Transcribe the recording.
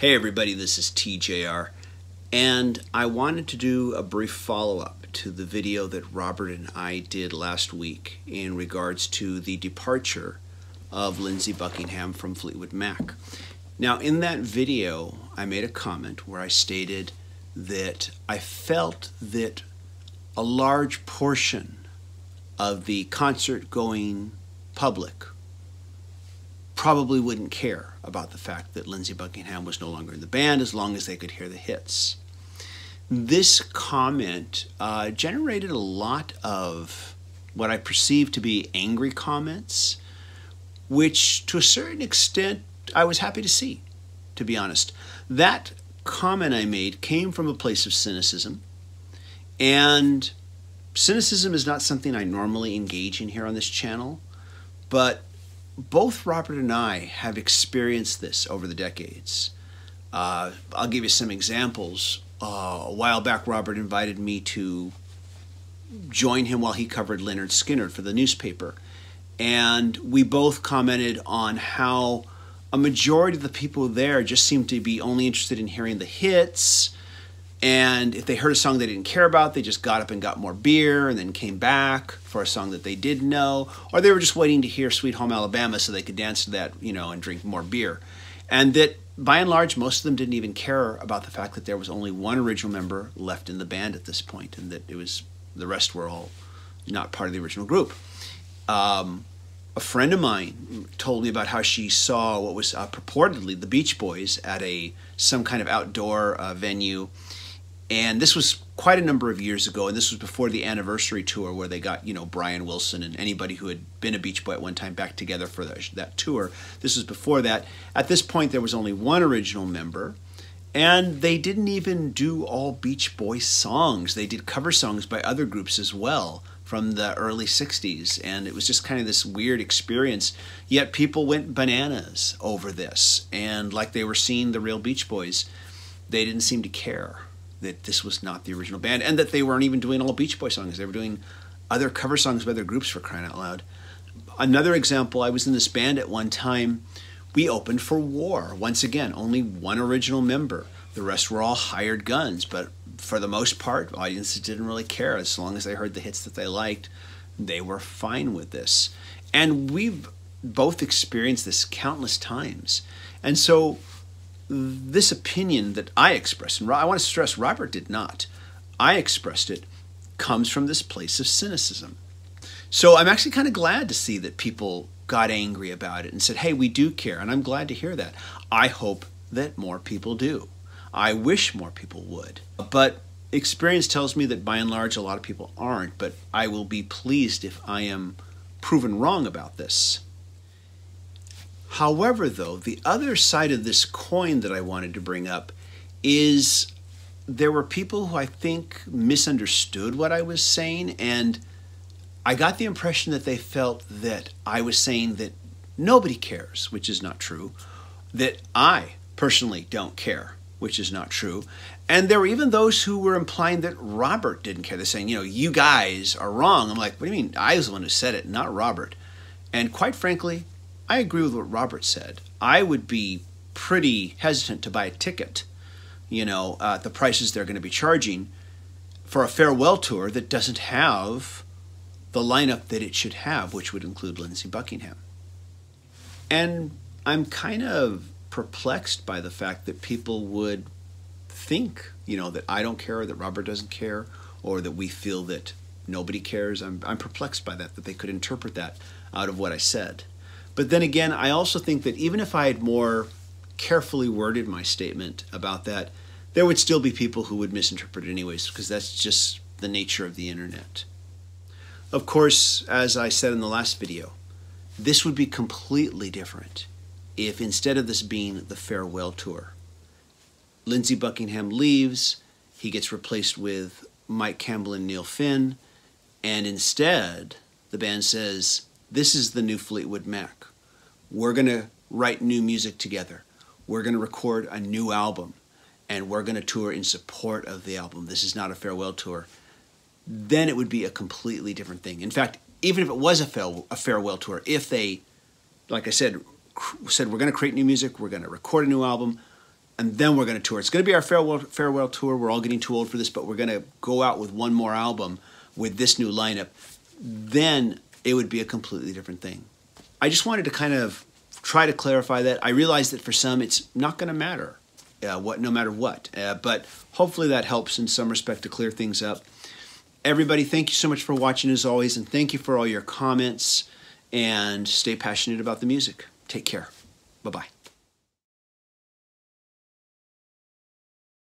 Hey everybody, this is TJR, and I wanted to do a brief follow-up to the video that Robert and I did last week in regards to the departure of Lindsey Buckingham from Fleetwood Mac. Now, in that video, I made a comment where I stated that I felt that a large portion of the concert-going public probably wouldn't care about the fact that Lindsey Buckingham was no longer in the band as long as they could hear the hits. This comment generated a lot of what I perceived to be angry comments, which to a certain extent I was happy to see, to be honest. That comment I made came from a place of cynicism, and cynicism is not something I normally engage in here on this channel, but both Robert and I have experienced this over the decades. I'll give you some examples. A while back, Robert invited me to join him while he covered Lynyrd Skynyrd for the newspaper. And we both commented on how a majority of the people there just seemed to be only interested in hearing the hits. And if they heard a song they didn't care about, they just got up and got more beer and then came back for a song that they did know. Or they were just waiting to hear Sweet Home Alabama so they could dance to that, and drink more beer. And that, by and large, most of them didn't even care about the fact that there was only one original member left in the band at this point, and that the rest were all not part of the original group. A friend of mine told me about how she saw what was purportedly the Beach Boys at some kind of outdoor venue. And this was quite a number of years ago, and this was before the anniversary tour where they got, Brian Wilson and anybody who had been a Beach Boy at one time back together for that tour. This was before that. At this point, there was only one original member, and they didn't even do all Beach Boy songs. They did cover songs by other groups as well from the early 60s, and it was just kind of this weird experience. Yet people went bananas over this, and like they were seeing the real Beach Boys, they didn't seem to care that this was not the original band, and that they weren't even doing all Beach Boy songs. They were doing other cover songs by other groups, for crying out loud. Another example, I was in this band at one time. We opened for War. Once again, only one original member. The rest were all hired guns, but for the most part, audiences didn't really care. As long as they heard the hits that they liked, they were fine with this. And we've both experienced this countless times. And so this opinion that I expressed, and I want to stress Robert did not, I expressed it, comes from this place of cynicism. So I'm actually kind of glad to see that people got angry about it and said, hey, we do care, and I'm glad to hear that. I hope that more people do. I wish more people would. But experience tells me that by and large a lot of people aren't, but I will be pleased if I am proven wrong about this. However, though, the other side of this coin that I wanted to bring up is there were people who I think misunderstood what I was saying, and I got the impression that they felt that I was saying that nobody cares, which is not true, that I personally don't care, which is not true, and there were even those who were implying that Robert didn't care. They're saying, you guys are wrong. I'm like, what do you mean? I was the one who said it, not Robert. And quite frankly, I agree with what Robert said. I would be pretty hesitant to buy a ticket, at the prices they're going to be charging for a farewell tour that doesn't have the lineup that it should have, which would include Lindsey Buckingham. And I'm kind of perplexed by the fact that people would think, that I don't care, or that Robert doesn't care, or that we feel that nobody cares. I'm perplexed by that they could interpret that out of what I said. But then again, I also think that even if I had more carefully worded my statement about that, there would still be people who would misinterpret it anyways, because that's just the nature of the internet. Of course, as I said in the last video, this would be completely different if instead of this being the farewell tour, Lindsey Buckingham leaves, he gets replaced with Mike Campbell and Neil Finn, and instead the band says, this is the new Fleetwood Mac. We're going to write new music together. We're going to record a new album, and we're going to tour in support of the album. This is not a farewell tour. Then it would be a completely different thing. In fact, even if it was a farewell tour, if they, like I said, we're going to create new music, we're going to record a new album, and then we're going to tour. It's going to be our farewell tour. We're all getting too old for this, but we're going to go out with one more album with this new lineup. Then it would be a completely different thing. I just wanted to kind of try to clarify that. I realize that for some it's not going to matter, no matter what. But hopefully that helps in some respect to clear things up. Everybody, thank you so much for watching as always, and thank you for all your comments, and stay passionate about the music. Take care. Bye-bye.